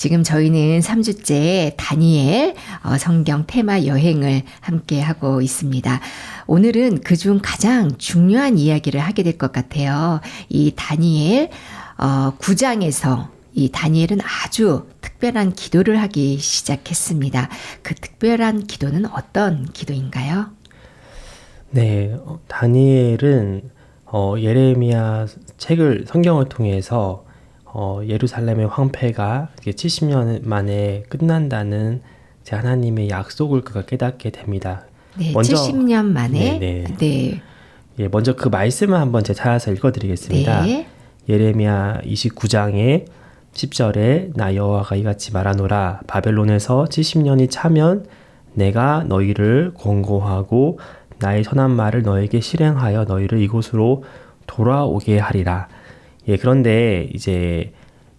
지금 저희는 3주째 다니엘 성경 테마 여행을 함께 하고 있습니다. 오늘은 그중 가장 중요한 이야기를 하게 될 것 같아요. 이 다니엘 9장에서 이 다니엘은 아주 특별한 기도를 하기 시작했습니다. 그 특별한 기도는 어떤 기도인가요? 네, 다니엘은 예레미야 책을 성경을 통해서 예루살렘의 황폐가 70년 만에 끝난다는 제 하나님의 약속을 그가 깨닫게 됩니다. 네, 먼저, 70년 만에. 네. 예, 먼저 그 말씀을 한번 제가 찾아서 읽어드리겠습니다. 네. 예레미야 29장에 10절에 나 여호와가 이같이 말하노라 바벨론에서 70년이 차면 내가 너희를 권고하고 나의 선한 말을 너에게 실행하여 너희를 이곳으로 돌아오게 하리라. 예, 그런데 이제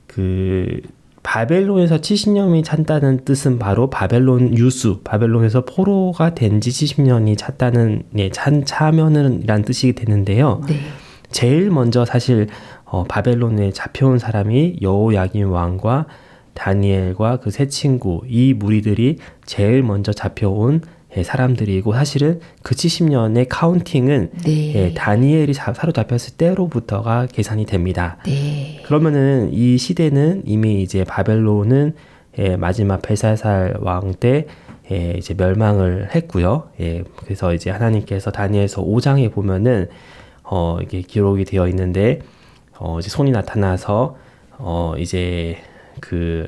그 바벨론에서 70년이 찬다는 뜻은 바로 바벨론 유수, 바벨론에서 포로가 된 지 70년이 찼다는 차면이란 뜻이 되는데요. 네. 제일 먼저 사실 바벨론에 잡혀온 사람이 여호야긴 왕과 다니엘과 그 세 친구, 이 무리들이 제일 먼저 잡혀온 사람들이고, 사실은 그 70년의 카운팅은 네. 다니엘이 사로잡혔을 때로부터가 계산이 됩니다. 네. 그러면은 이 시대는 이미 이제 바벨론은 마지막 벨사살 왕 때 이제 멸망을 했고요. 그래서 이제 하나님께서 다니엘서 5장에 보면은 이게 기록이 되어 있는데 이제 손이 나타나서 이제 그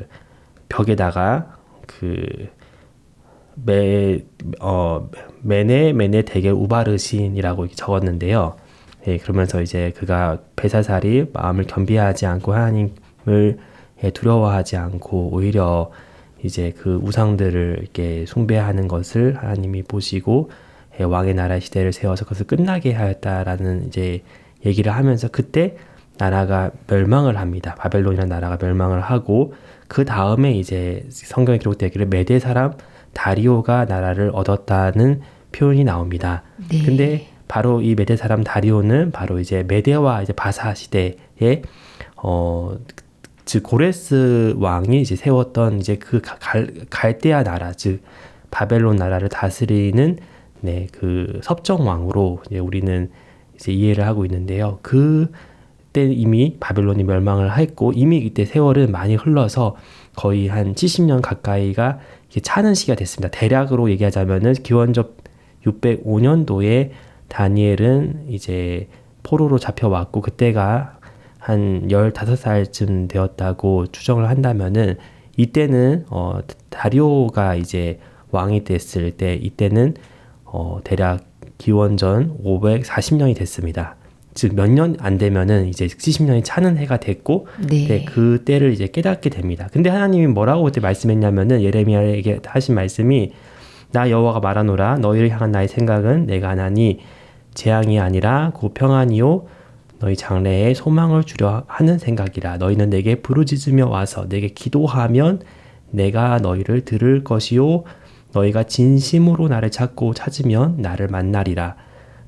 벽에다가 그 메네 대게 우바르신이라고 적었는데요. 그러면서 이제 그가 벨사살이 마음을 겸비하지 않고 하나님을 두려워하지 않고 오히려 이제 그 우상들을 이렇게 숭배하는 것을 하나님이 보시고 왕의 나라 시대를 세워서 그것을 끝나게 하였다라는 이제 얘기를 하면서 그때 나라가 멸망을 합니다. 바벨론이라는 나라가 멸망을 하고 그 다음에 이제 성경에 기록되기를 메대 사람 다리오가 나라를 얻었다는 표현이 나옵니다. 네. 근데 바로 이 메대 사람 다리오는 바로 이제 메대와 이제 바사 시대에 즉 고레스 왕이 이제 세웠던 이제 그 갈대아 나라, 즉 바벨론 나라를 다스리는 그 섭정 왕으로 이제 우리는 이제 이해를 하고 있는데요. 그때 이미 바벨론이 멸망을 했고 이미 이때 세월은 많이 흘러서 거의 한 70년 가까이가 차는 시기가 됐습니다. 대략으로 얘기하자면은 기원적 605년도에 다니엘은 이제 포로로 잡혀왔고 그때가 한 15살쯤 되었다고 추정을 한다면은 이때는 다리오가 이제 왕이 됐을 때 이때는 대략 기원전 540년이 됐습니다. 즉 몇 년 안 되면은 이제 70년이 차는 해가 됐고 네. 그 때를 이제 깨닫게 됩니다. 근데 하나님이 뭐라고 그때 말씀했냐면은 예레미야에게 하신 말씀이 나 여호와가 말하노라 너희를 향한 나의 생각은 내가 하나니 재앙이 아니라 곧 평안이요 너희 장래에 소망을 주려 하는 생각이라. 너희는 내게 부르짖으며 와서 내게 기도하면 내가 너희를 들을 것이요 너희가 진심으로 나를 찾으면 나를 만나리라.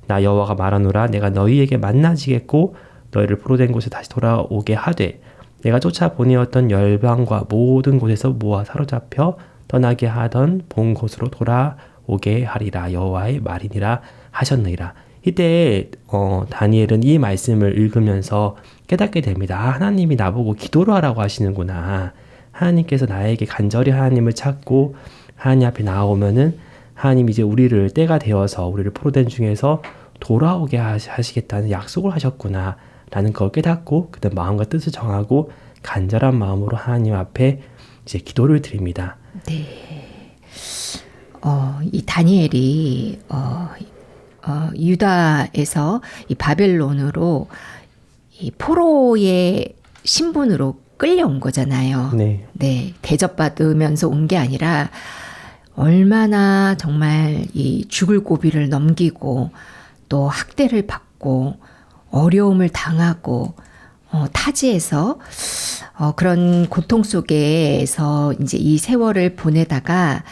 나 여호와가 말하노라 내가 너희에게 만나지겠고 너희를 포로된 곳에 다시 돌아오게 하되 내가 쫓아 보내었던 열방과 모든 곳에서 모아 사로잡혀 떠나게 하던 본 곳으로 돌아오게 하리라. 여호와의 말이니라 하셨느니라. 이때 다니엘은 이 말씀을 읽으면서 깨닫게 됩니다. 하나님이 나보고 기도를 하라고 하시는구나. 하나님께서 나에게 간절히 하나님을 찾고 하나님 앞에 나오면은 하나님이 이제 우리를 때가 되어서 우리를 포로된 중에서 돌아오게 하시겠다는 약속을 하셨구나 라는 걸 깨닫고 그다음 마음과 뜻을 정하고 간절한 마음으로 하나님 앞에 이제 기도를 드립니다. 네. 이 다니엘이 유다에서 이 바벨론으로 이 포로의 신분으로 끌려온 거잖아요. 네. 네. 대접받으면서 온 게 아니라 얼마나 정말 이 죽을 고비를 넘기고 또 학대를 받고 어려움을 당하고 타지에서 그런 고통 속에서 이제 이 세월을 보내다가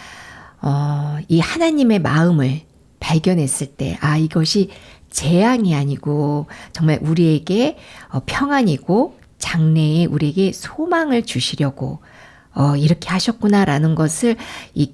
이 하나님의 마음을 발견했을 때 이것이 재앙이 아니고 정말 우리에게 평안이고 장래에 우리에게 소망을 주시려고 이렇게 하셨구나라는 것을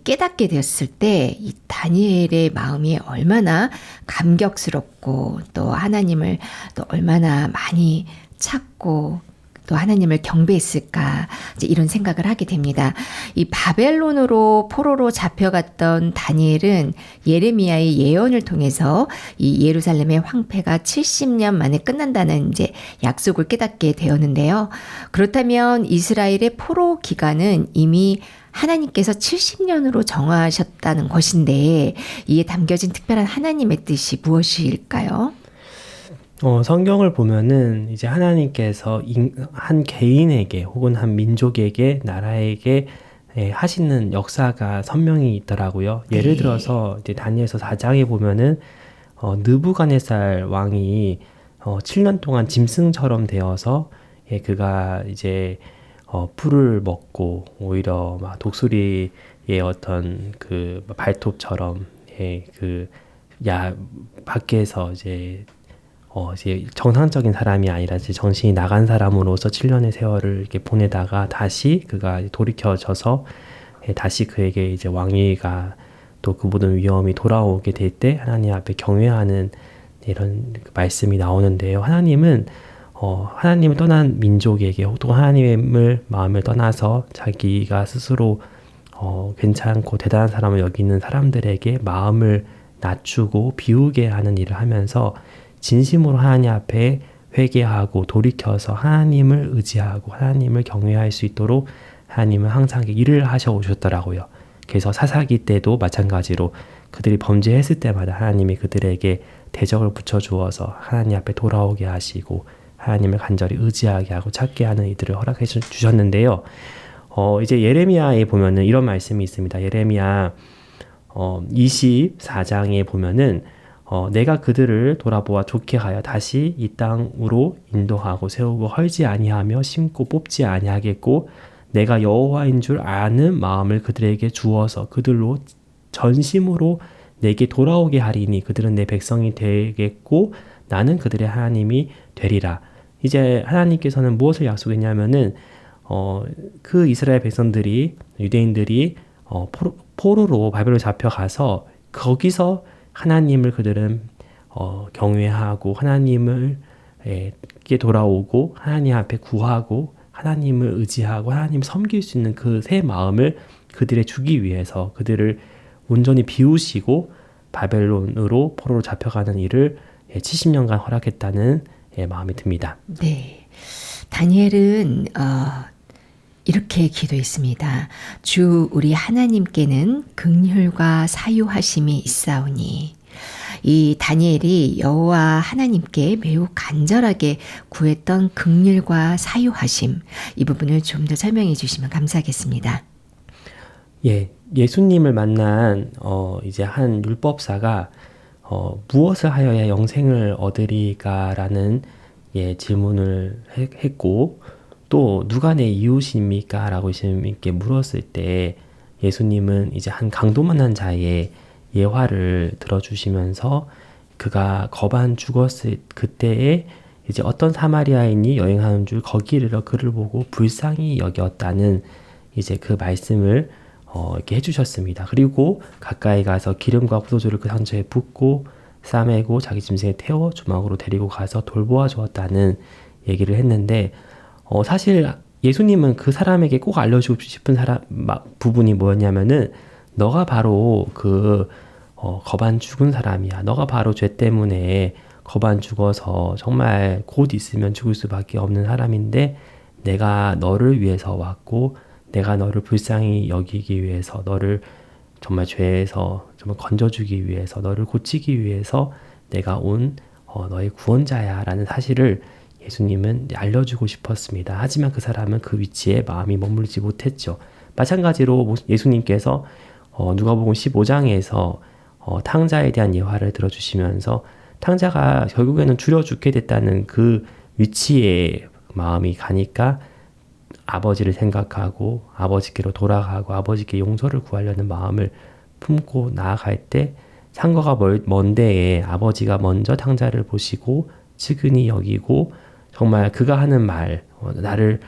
깨닫게 되었을 때 이 다니엘의 마음이 얼마나 감격스럽고 또 하나님을 또 얼마나 많이 찾고 또 하나님을 경배했을까 이제 이런 생각을 하게 됩니다. 이 바벨론으로 포로로 잡혀갔던 다니엘은 예레미야의 예언을 통해서 이 예루살렘의 황폐가 70년 만에 끝난다는 이제 약속을 깨닫게 되었는데요. 그렇다면 이스라엘의 포로 기간은 이미 하나님께서 70년으로 정하셨다는 것인데 이에 담겨진 특별한 하나님의 뜻이 무엇일까요? 성경을 보면은 이제 하나님께서 한 개인에게 혹은 한 민족에게 나라에게 하시는 역사가 선명히 있더라고요. 예를 들어서 이제 다니엘서 4장에 보면은 느부갓네살 왕이 7년 동안 짐승처럼 되어서 그가 이제 풀을 먹고 오히려 막 독수리의 어떤 그 발톱처럼 밖에서 이제 정상적인 사람이 아니라 이제 정신이 나간 사람으로서 7년의 세월을 이렇게 보내다가 다시 그가 돌이켜져서 다시 그에게 이제 왕위가 또 그 모든 위엄이 돌아오게 될 때 하나님 앞에 경외하는 이런 말씀이 나오는데요. 하나님은 하나님을 떠난 민족에게 또 하나님을 마음을 떠나서 자기가 스스로 괜찮고 대단한 사람을 여기는 사람들에게 마음을 낮추고 비우게 하는 일을 하면서 진심으로 하나님 앞에 회개하고 돌이켜서 하나님을 의지하고 하나님을 경외할 수 있도록 하나님은 항상 일을 하셔 오셨더라고요. 그래서 사사기 때도 마찬가지로 그들이 범죄했을 때마다 하나님이 그들에게 대적을 붙여주어서 하나님 앞에 돌아오게 하시고 하나님을 간절히 의지하게 하고 찾게 하는 이들을 허락해 주셨는데요. 이제 예레미야에 보면은 이런 말씀이 있습니다. 예레미야 24장에 보면은 내가 그들을 돌아보아 좋게 하여 다시 이 땅으로 인도하고 세우고 헐지 아니하며 심고 뽑지 아니하겠고 내가 여호와인 줄 아는 마음을 그들에게 주어서 그들로 전심으로 내게 돌아오게 하리니 그들은 내 백성이 되겠고 나는 그들의 하나님이 되리라. 이제 하나님께서는 무엇을 약속했냐면은 그 이스라엘 백성들이 유대인들이 포로로 바벨론에 잡혀가서 거기서 하나님을 그들은 경외하고 하나님을께 돌아오고 하나님 앞에 구하고 하나님을 의지하고 하나님을 섬길 수 있는 그 새 마음을 그들에 주기 위해서 그들을 온전히 비우시고 바벨론으로 포로로 잡혀가는 일을 70년간 허락했다는 마음이 듭니다. 네, 다니엘은 이렇게 기도했습니다. 주 우리 하나님께는 긍휼과 사유하심이 있사오니. 이 다니엘이 여호와 하나님께 매우 간절하게 구했던 긍휼과 사유하심, 이 부분을 좀 더 설명해 주시면 감사하겠습니다. 예수님을 만난 이제 한 율법사가 무엇을 하여야 영생을 얻으리까라는 질문을 했고 또 누가 내 이웃입니까? 라고 예수님께 물었을 때 예수님은 이제 한 강도 만난 자의 예화를 들어주시면서 그가 거반 죽었을 그때에 이제 어떤 사마리아인이 여행하는 줄 거기 이르러 그를 보고 불쌍히 여겼다는 이제 그 말씀을 이렇게 해주셨습니다. 그리고 가까이 가서 기름과 포도주를 그 상처에 붓고 싸매고 자기 짐승에 태워 주막으로 데리고 가서 돌보아 주었다는 얘기를 했는데 사실 예수님은 그 사람에게 꼭 알려주고 싶은 부분이 뭐였냐면은 너가 바로 거반 죽은 사람이야. 너가 바로 죄 때문에 거반 죽어서 정말 곧 있으면 죽을 수밖에 없는 사람인데 내가 너를 위해서 왔고 내가 너를 불쌍히 여기기 위해서 너를 정말 죄에서 정말 건져주기 위해서 너를 고치기 위해서 내가 온 너의 구원자야 라는 사실을 예수님은 알려주고 싶었습니다. 하지만 그 사람은 그 위치에 마음이 머물지 못했죠. 마찬가지로 예수님께서 누가복음 15장에서 탕자에 대한 예화를 들어주시면서 탕자가 결국에는 줄여 죽게 됐다는 그 위치에 마음이 가니까 아버지를 생각하고 아버지께로 돌아가고 아버지께 용서를 구하려는 마음을 품고 나아갈 때 상거가 먼 데에 아버지가 먼저 탕자를 보시고 측은히 여기고 정말 그가 하는 말 나를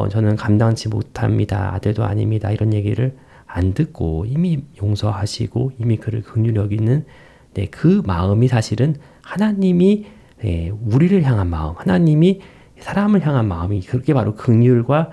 저는 감당치 못합니다. 아들도 아닙니다. 이런 얘기를 안 듣고 이미 용서하시고 이미 그를 긍휼히 여기는 그 마음이 사실은 하나님이 우리를 향한 마음, 하나님이 사람을 향한 마음이 그게 바로 긍휼과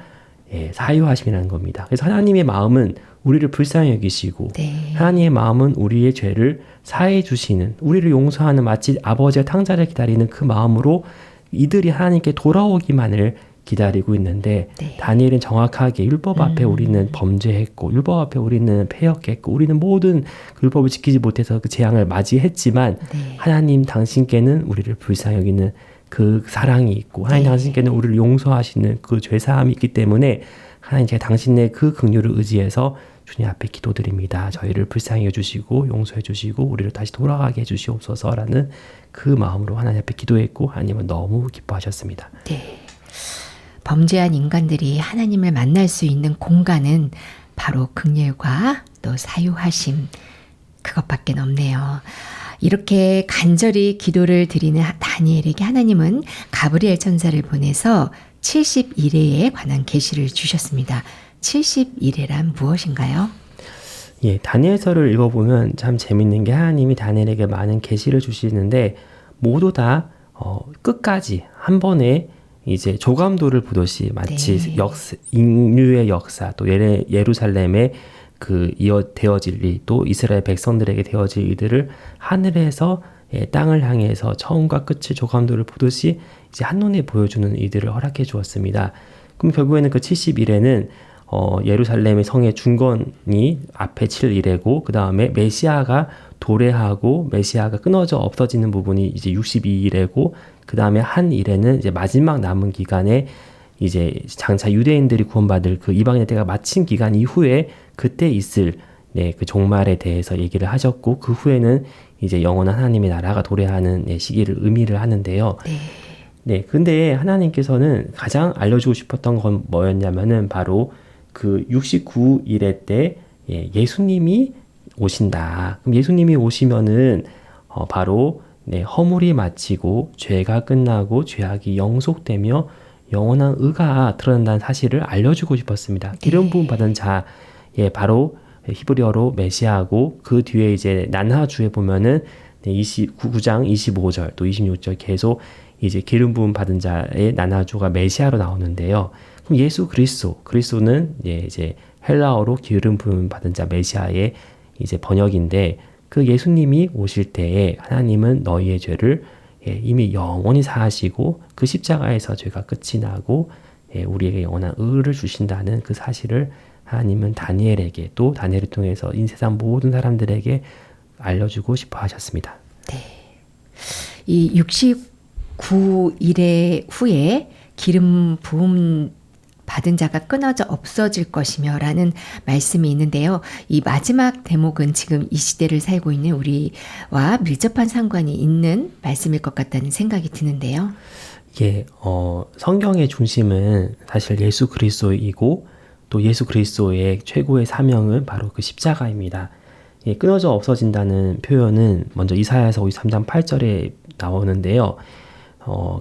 사유하심이라는 겁니다. 그래서 하나님의 마음은 우리를 불쌍히 여기시고 네. 하나님의 마음은 우리의 죄를 사해 주시는, 우리를 용서하는, 마치 아버지가 탕자를 기다리는 그 마음으로 이들이 하나님께 돌아오기만을 기다리고 있는데 네. 다니엘은 정확하게 율법 앞에 우리는 범죄했고 율법 앞에 우리는 패역했고 우리는 모든 그 율법을 지키지 못해서 그 재앙을 맞이했지만 네. 하나님 당신께는 우리를 불쌍히 여기는 그 사랑이 있고 하나님 당신께는 우리를 용서하시는 그 죄사함이 있기 때문에 하나님 제가 당신의 그 긍휼을 의지해서 주님 앞에 기도드립니다. 저희를 불쌍히 여주시고 용서해 주시고 우리를 다시 돌아가게 해주시옵소서라는 그 마음으로 하나님 앞에 기도했고 하나님은 너무 기뻐하셨습니다. 네. 범죄한 인간들이 하나님을 만날 수 있는 공간은 바로 긍휼과 또 사유하심 그것밖에 없네요. 이렇게 간절히 기도를 드리는 다니엘에게 하나님은 가브리엘 천사를 보내서 70일에 관한 계시를 주셨습니다. 70일에란 무엇인가요? 예, 다니엘서를 읽어보면 참 재밌는 게 하나님이 다니엘에게 많은 계시를 주시는데 모두 다 끝까지 한 번에 이제 조감도를 보듯이 마치 네. 인류의 역사 또 예루살렘의 그 되어질 일 또 이스라엘 백성들에게 되어질 일들을 하늘에서 땅을 향해서 처음과 끝을 조감도를 보듯이 이제 한눈에 보여주는 일들을 허락해 주었습니다. 그럼 결국에는 그 70일에는 예루살렘의 성의 중건이 앞에 칠 일이고 그 다음에 메시아가 도래하고 메시아가 끊어져 없어지는 부분이 이제 62일이고 그 다음에 한 일에는 이제 마지막 남은 기간에 이제 장차 유대인들이 구원받을 그 이방인의 때가 마친 기간 이후에 그때 있을 그 종말에 대해서 얘기를 하셨고 그 후에는 이제 영원한 하나님의 나라가 도래하는 시기를 의미를 하는데요. 네, 근데 하나님께서는 가장 알려주고 싶었던 건 뭐였냐면은 바로 그 69일의 때 예수님이 오신다. 그럼 예수님이 오시면은 바로 허물이 마치고 죄가 끝나고 죄악이 영속되며 영원한 의가 드러난다는 사실을 알려주고 싶었습니다. 기름 부음 받은 자, 바로 히브리어로 메시아고 그 뒤에 이제 난하주에 보면은 29장 25절 또 26절 계속 이제 기름 부음 받은 자의 난하주가 메시아로 나오는데요. 그럼 예수 그리스도는 이제 헬라어로 기름 부음 받은 자 메시아의 이제 번역인데 그 예수님이 오실 때에 하나님은 너희의 죄를 이미 영원히 사하시고 그 십자가에서 죄가 끝이 나고 우리에게 영원한 의를 주신다는 그 사실을 하나님은 다니엘에게 또 다니엘을 통해서 이 세상 모든 사람들에게 알려주고 싶어 하셨습니다. 네. 이 69일의 후에 기름 부음 받은 자가 끊어져 없어질 것이며 라는 말씀이 있는데요. 이 마지막 대목은 지금 이 시대를 살고 있는 우리와 밀접한 상관이 있는 말씀일 것 같다는 생각이 드는데요. 예, 성경의 중심은 사실 예수 그리스도이고 또 예수 그리스도의 최고의 사명은 바로 그 십자가입니다. 끊어져 없어진다는 표현은 먼저 이사야서 53장 8절에 나오는데요.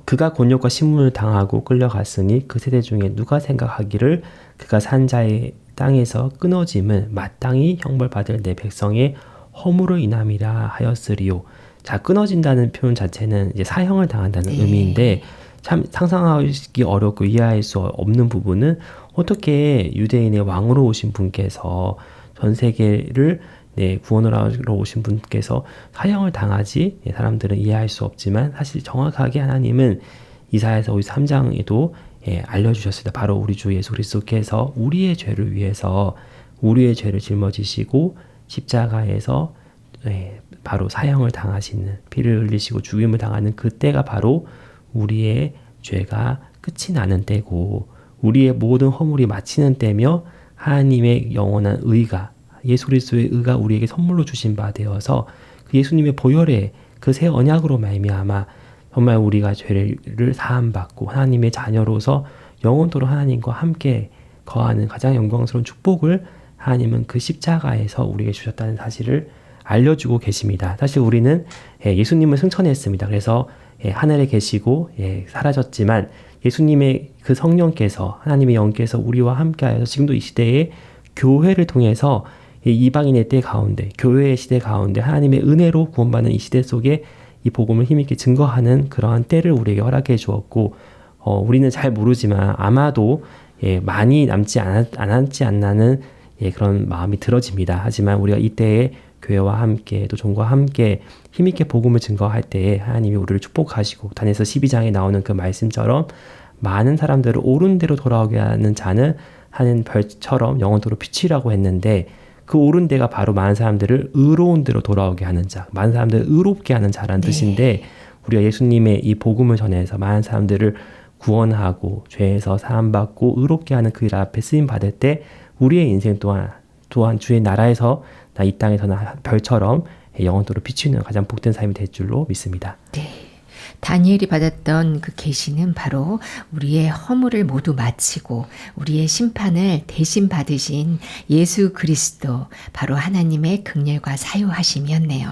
그가 곤욕과 심문을 당하고 끌려갔으니 그 세대 중에 누가 생각하기를 그가 산 자의 땅에서 끊어짐은 마땅히 형벌받을 내 백성의 허물로 인함이라 하였으리요. 자, 끊어진다는 표현 자체는 이제 사형을 당한다는 의미인데 참 상상하기 어렵고 이해할 수 없는 부분은 어떻게 유대인의 왕으로 오신 분께서 전 세계를 구원을 하러 오신 분께서 사형을 당하지 사람들은 이해할 수 없지만 사실 정확하게 하나님은 이사야서 53장에도 알려주셨습니다. 바로 우리 주 예수 그리스도께서 우리의 죄를 위해서 우리의 죄를 짊어지시고 십자가에서 바로 사형을 당하시는 피를 흘리시고 죽임을 당하는 그때가 바로 우리의 죄가 끝이 나는 때고 우리의 모든 허물이 마치는 때며 하나님의 영원한 의가 예수 그리스도의 의가 우리에게 선물로 주신 바 되어서 그 예수님의 보혈의 그 새 언약으로 말미암아 정말 우리가 죄를 사함받고 하나님의 자녀로서 영원토록 하나님과 함께 거하는 가장 영광스러운 축복을 하나님은 그 십자가에서 우리에게 주셨다는 사실을 알려주고 계십니다. 사실 우리는 예수님을 승천했습니다. 그래서 하늘에 계시고 사라졌지만 예수님의 그 성령께서 하나님의 영께서 우리와 함께하여서 지금도 이 시대에 교회를 통해서 이 이방인의 때 가운데 교회의 시대 가운데 하나님의 은혜로 구원받는 이 시대 속에 이 복음을 힘있게 증거하는 그러한 때를 우리에게 허락해 주었고 우리는 잘 모르지만 아마도 많이 남지 않았지 않나는 그런 마음이 들어집니다. 하지만 우리가 이때에 교회와 함께 또 종과 함께 힘있게 복음을 증거할 때에 하나님이 우리를 축복하시고 다니엘서 12장에 나오는 그 말씀처럼 많은 사람들을 옳은 대로 돌아오게 하는 자는 하는 별처럼 영원토로 빛이라고 했는데 그 옳은 데가 바로 많은 사람들을 의로운 대로 돌아오게 하는 자, 많은 사람들을 의롭게 하는 자라는 뜻인데 우리가 예수님의 이 복음을 전해서 많은 사람들을 구원하고 죄에서 사함받고 의롭게 하는 그 일 앞에 쓰임 받을 때 우리의 인생 또한 주의 나라에서 나 이 땅에서는 별처럼 영원토록 비추는 가장 복된 삶이 될 줄로 믿습니다. 네. 다니엘이 받았던 그 계시는 바로 우리의 허물을 모두 마치고 우리의 심판을 대신 받으신 예수 그리스도, 바로 하나님의 긍휼과 사유하심이었네요.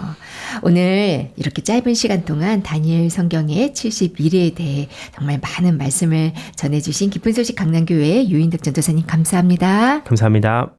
오늘 이렇게 짧은 시간 동안 다니엘 성경의 71회에 대해 정말 많은 말씀을 전해주신 기쁜 소식 강남교회 유인득 전도사님 감사합니다. 감사합니다.